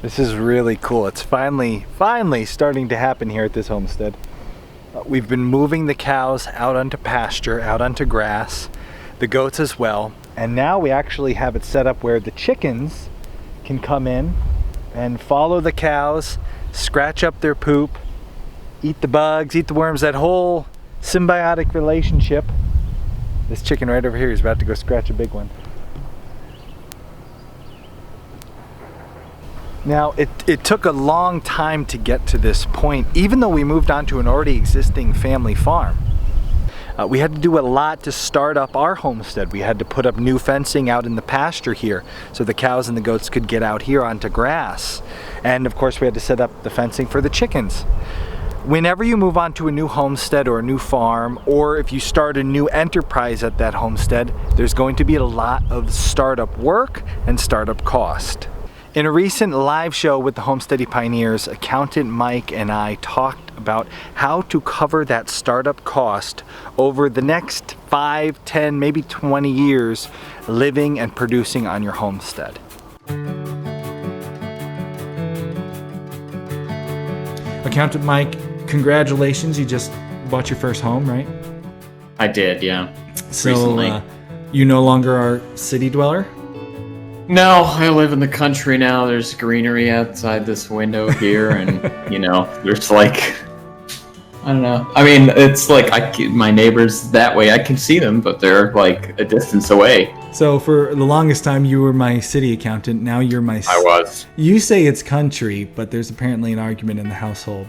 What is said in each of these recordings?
This is really cool. It's finally starting to happen here at this homestead. We've been moving the cows out onto pasture, out onto grass, the goats as well, and now we actually have it set up where the chickens can come in and follow the cows, scratch up their poop, eat the bugs, eat the worms, that whole symbiotic relationship. This chicken right over here is about to go scratch a big one. Now, it took a long time to get to this point, even though we moved on to an already existing family farm. We had to do a lot to start up our homestead. We had to put up new fencing out in the pasture here so the cows and the goats could get out here onto grass. And of course we had to set up the fencing for the chickens. Whenever you move on to a new homestead or a new farm, or if you start a new enterprise at that homestead, there's going to be a lot of startup work and startup cost. In a recent live show with the Homesteady Pioneers, accountant Mike and I talked about how to cover that startup cost over the next 5, 10, maybe 20 years living and producing on your homestead. Accountant Mike, congratulations, you just bought your first home, right? I did, yeah. So, recently. You no longer are a city dweller? No, I live in the country now. There's greenery outside this window here, and there's like, I don't know. I mean, it's like my neighbors that way. I can see them, but they're like a distance away. So for the longest time, you were my city accountant. Now you're my. I was. You say it's country, but there's apparently an argument in the household.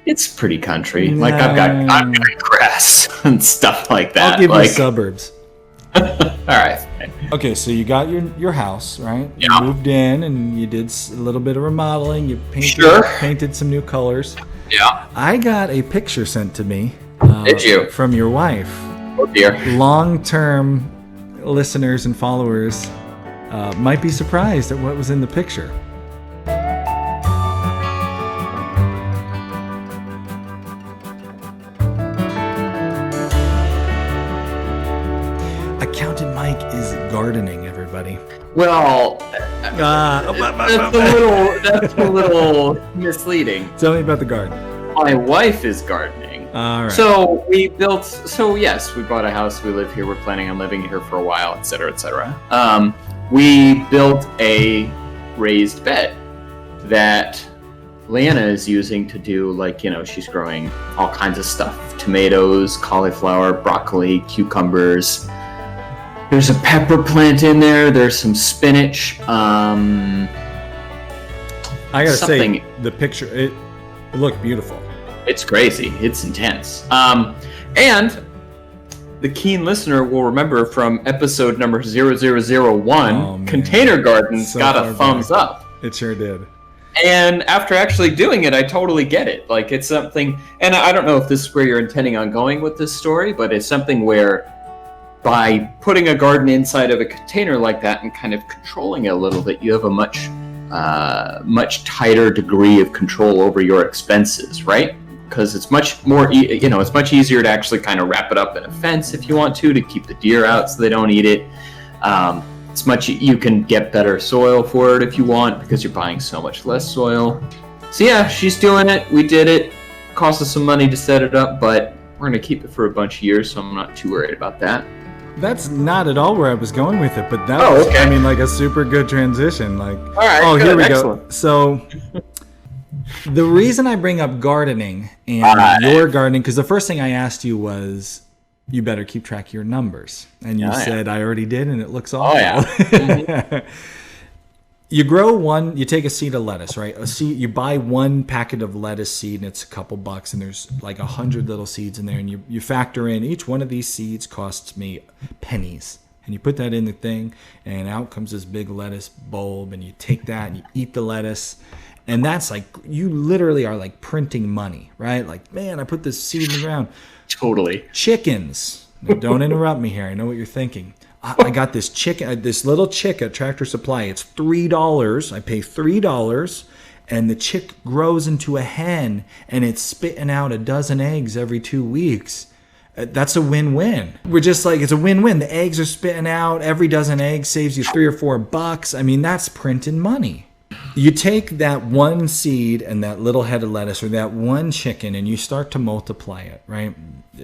It's pretty country. No. Like I've got grass and stuff like that. I'll give you suburbs. All right. Okay, so you got your house, right? Yeah. You moved in and you did a little bit of remodeling. You painted some new colors. Yeah. I got a picture sent to me. Did you? From your wife. Oh dear. Long-term listeners and followers might be surprised at what was in the picture. Accountant Mike is gardening, everybody. Well, that's a little misleading. Tell me about the garden. My wife is gardening. All right. So yes, we bought a house. We live here. We're planning on living here for a while, et cetera, et cetera. We built a raised bed that Leanna is using to do, she's growing all kinds of stuff. Tomatoes, cauliflower, broccoli, cucumbers. There's a pepper plant in there. There's some spinach. I gotta say, the picture, it looked beautiful. It's crazy. It's intense. And the keen listener will remember from episode number 0001, Container Gardens got a thumbs up. It sure did. And after actually doing it, I totally get it. Like, it's something, and I don't know if this is where you're intending on going with this story, but it's something where by putting a garden inside of a container like that and kind of controlling it a little bit, you have a much tighter degree of control over your expenses, right? Because it's much more, it's much easier to actually kind of wrap it up in a fence if you want to keep the deer out so they don't eat it. You can get better soil for it if you want because you're buying so much less soil. So yeah, she's doing it. We did it. Cost us some money to set it up, but we're going to keep it for a bunch of years, so I'm not too worried about that. That's not at all where I was going with it, but that was, okay. I mean, like a super good transition. Like, all right, good, here we excellent. Go. So, the reason I bring up gardening and your gardening, because the first thing I asked you was, you better keep track of your numbers, and you said I already did, and it looks awful. Oh yeah. Mm-hmm. You take a seed of lettuce, right? You buy one packet of lettuce seed and it's a couple bucks, and there's like 100 little seeds in there, and you factor in each one of these seeds costs me pennies, and you put that in the thing, and out comes this big lettuce bulb, and you take that and you eat the lettuce, and that's like, you literally are like printing money, right? Like, man, I put this seed in the ground. Totally. Chickens. Now, don't interrupt me here. I know what you're thinking. I got this chicken, this little chick at Tractor Supply. It's $3. I pay $3, and the chick grows into a hen, and it's spitting out a dozen eggs every 2 weeks. That's a win-win. We're just like, it's a win-win. The eggs are spitting out. Every dozen eggs saves you $3 or $4. I mean, that's printing money. You take that one seed and that little head of lettuce or that one chicken and you start to multiply it, right?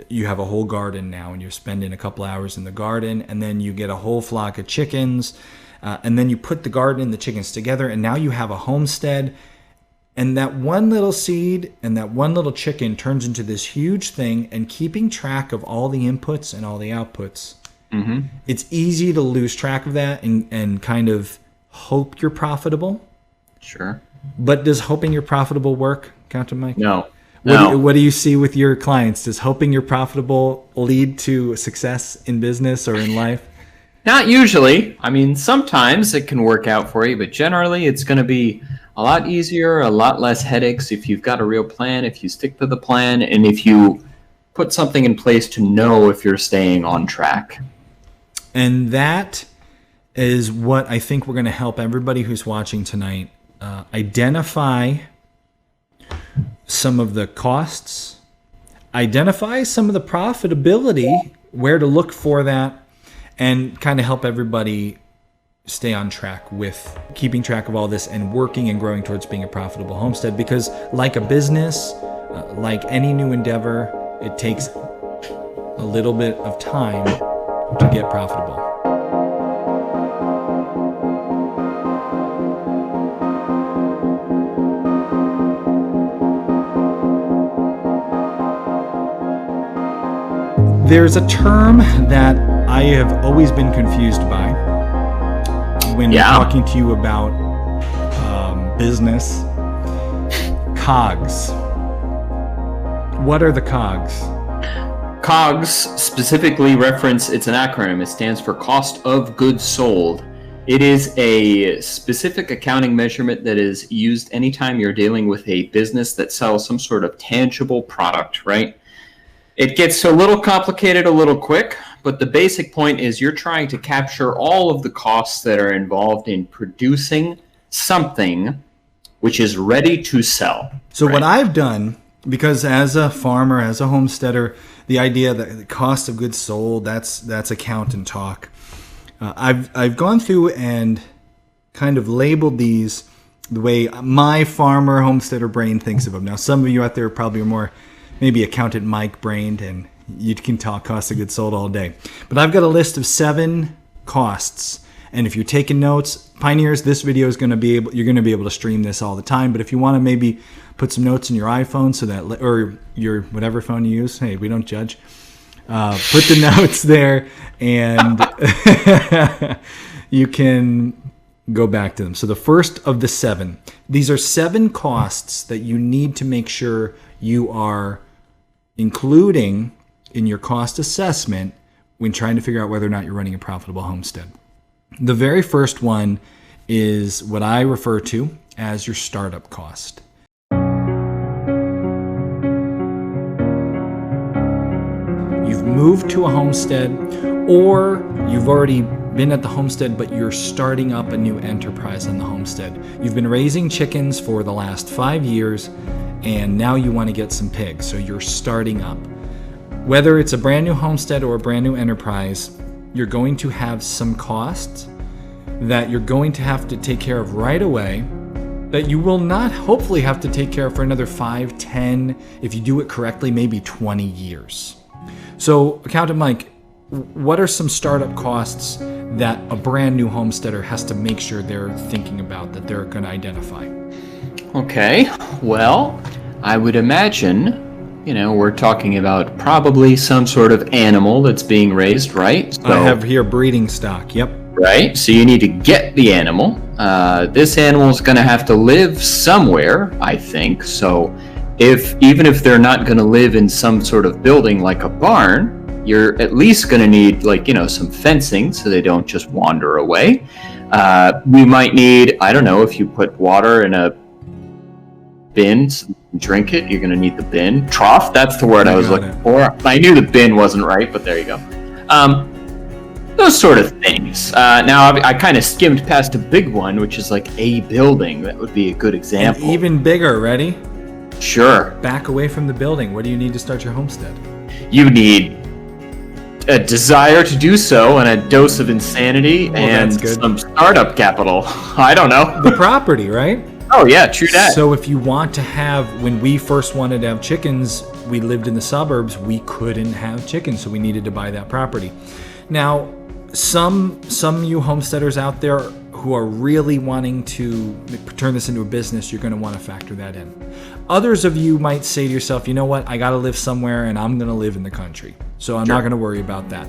You have a whole garden now and you're spending a couple hours in the garden, and then you get a whole flock of chickens, and then you put the garden and the chickens together, and now you have a homestead. And that one little seed and that one little chicken turns into this huge thing, and keeping track of all the inputs and all the outputs. Mm-hmm. It's easy to lose track of that and kind of hope you're profitable. Sure. But does hoping you're profitable work, Captain Mike? No. What do you see with your clients? Does hoping you're profitable lead to success in business or in life? Not usually. I mean, sometimes it can work out for you, but generally it's going to be a lot easier, a lot less headaches if you've got a real plan, if you stick to the plan, and if you put something in place to know if you're staying on track. And that is what I think we're going to help everybody who's watching tonight identify some of the costs, identify some of the profitability, where to look for that, and kind of help everybody stay on track with keeping track of all this and working and growing towards being a profitable homestead. Because like a business, like any new endeavor, it takes a little bit of time to get profitable. There's a term that I have always been confused by when talking to you about business. Cogs. What are the cogs? COGS specifically reference, it's an acronym. It stands for cost of goods sold. It is a specific accounting measurement that is used anytime you're dealing with a business that sells some sort of tangible product, right? It gets a little complicated a little quick, but the basic point is you're trying to capture all of the costs that are involved in producing something which is ready to sell. So right? What I've done, because as a farmer, as a homesteader, the idea that the cost of goods sold, that's accountant talk. I've gone through and kind of labeled these the way my farmer homesteader brain thinks of them. Now, some of you out there probably are more maybe accountant Mike brained, and you can talk cost of goods sold all day. But I've got a list of 7 costs, and if you're taking notes, pioneers, this video is going to be you're going to be able to stream this all the time. But if you want to maybe put some notes in your iPhone, so that, or your whatever phone you use, hey, we don't judge. Put the notes there, and you can go back to them. So the first of the 7, these are 7 costs that you need to make sure you are including in your cost assessment when trying to figure out whether or not you're running a profitable homestead. The very first one is what I refer to as your startup cost. You've moved to a homestead, or you've already been at the homestead, but you're starting up a new enterprise in the homestead. You've been raising chickens for the last 5 years, and now you want to get some pigs, so you're starting up. Whether it's a brand new homestead or a brand new enterprise, you're going to have some costs that you're going to have to take care of right away that you will not hopefully have to take care of for another 5, 10, if you do it correctly, maybe 20 years. So, Accountant Mike, what are some startup costs that a brand new homesteader has to make sure they're thinking about, that they're going to identify? Okay, well, I would imagine, we're talking about probably some sort of animal that's being raised, right? So, I have here breeding stock, yep. Right, so you need to get the animal. This animal is going to have to live somewhere, I think. So even if they're not going to live in some sort of building like a barn, you're at least going to need some fencing so they don't just wander away. We might need, I don't know, if you put water in a bin, so you can drink it, you're going to need the bin. Trough, that's the word I was looking for. I knew the bin wasn't right, but there you go. Those sort of things. Now, I kind of skimmed past a big one, which is like a building. That would be a good example. And even bigger, ready? Sure. Back away from the building. What do you need to start your homestead? You need a desire to do so and a dose of insanity and that's good. some startup capital. I don't know. The property, right? Oh yeah, true that. So if you want to have, when we first wanted to have chickens, we lived in the suburbs, we couldn't have chickens, so we needed to buy that property. Now, some you homesteaders out there who are really wanting to turn this into a business, you're going to want to factor that in. Others of you might say to yourself, you know what, I got to live somewhere and I'm going to live in the country, so I'm not going to worry about that.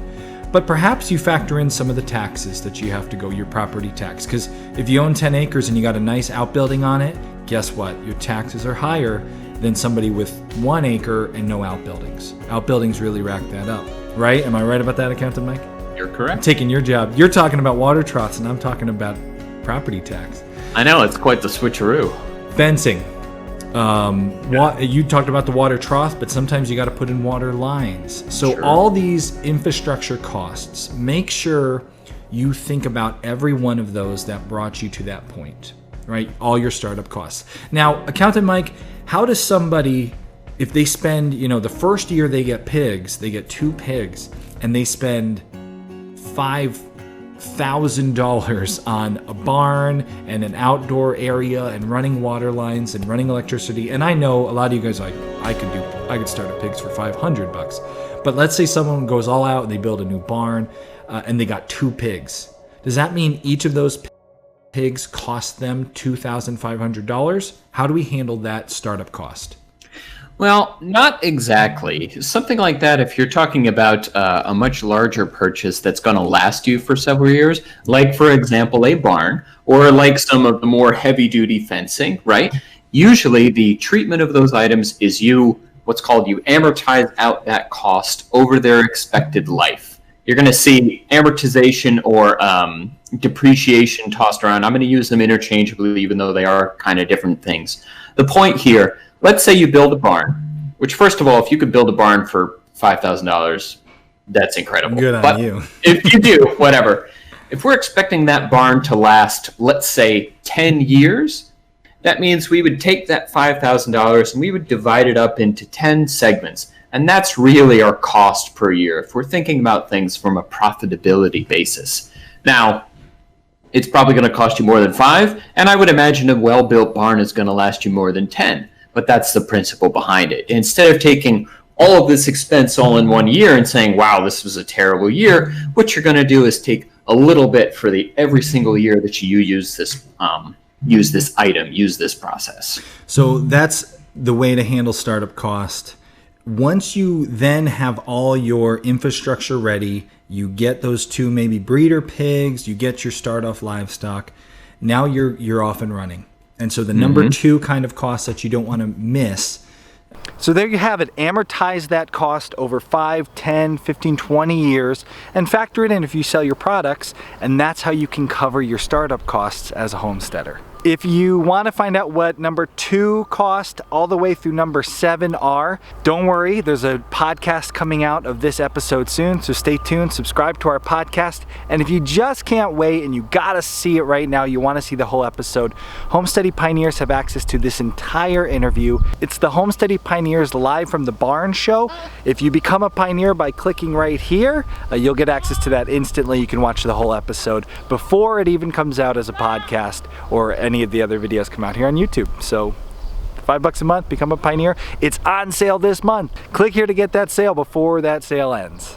But perhaps you factor in some of the taxes that you have to go, your property tax, because if you own 10 acres and you got a nice outbuilding on it, guess what? Your taxes are higher than somebody with 1 acre and no outbuildings. Outbuildings really rack that up, right? Am I right about that, Accountant Mike? You're correct. I'm taking your job. You're talking about water troughs and I'm talking about property tax. I know, it's quite the switcheroo. Fencing. You talked about the water trough, but sometimes you got to put in water lines. So all these infrastructure costs, make sure you think about every one of those that brought you to that point, right? All your startup costs. Now, Accountant Mike, how does somebody, if they spend, the first year they get 2 pigs, and they spend $5,000 on a barn and an outdoor area and running water lines and running electricity. And I know a lot of you guys are like, I could start a pigs for $500. But let's say someone goes all out and they build a new barn and they got 2 pigs. Does that mean each of those pigs cost them $2,500? How do we handle that startup cost? Well, not exactly. Something like that, if you're talking about a much larger purchase that's going to last you for several years, like, for example, a barn, or like some of the more heavy-duty fencing, right? Usually, the treatment of those items is you amortize out that cost over their expected life. You're going to see amortization or depreciation tossed around. I'm going to use them interchangeably, even though they are kind of different things. The point here, let's say you build a barn, which, first of all, if you could build a barn for $5,000, that's incredible. Good on you. If you do, whatever. If we're expecting that barn to last, let's say, 10 years, that means we would take that $5,000 and we would divide it up into 10 segments. And that's really our cost per year if we're thinking about things from a profitability basis. Now, it's probably going to cost you more than 5, and I would imagine a well-built barn is going to last you more than 10. But that's the principle behind it. Instead of taking all of this expense all in 1 year and saying, wow, this was a terrible year, what you're going to do is take a little bit for every single year that you use this item, use this process. So that's the way to handle startup cost. Once you then have all your infrastructure ready, you get those 2 maybe breeder pigs, you get your start-off livestock, now you're off and running. And so the number 2 kind of cost that you don't want to miss. So there you have it. Amortize that cost over 5, 10, 15, 20 years and factor it in if you sell your products. And that's how you can cover your startup costs as a homesteader. If you want to find out what number 2 cost all the way through number 7 are, don't worry, there's a podcast coming out of this episode soon, so stay tuned, subscribe to our podcast, and if you just can't wait and you gotta see it right now, you want to see the whole episode, Homesteady Pioneers have access to this entire interview. It's the Homesteady Pioneers live from the barn show. If you become a pioneer by clicking right here, you'll get access to that instantly. You can watch the whole episode before it even comes out as a podcast or any of the other videos come out here on YouTube. So $5 a month, become a pioneer. It's on sale this month. Click here to get that sale before that sale ends.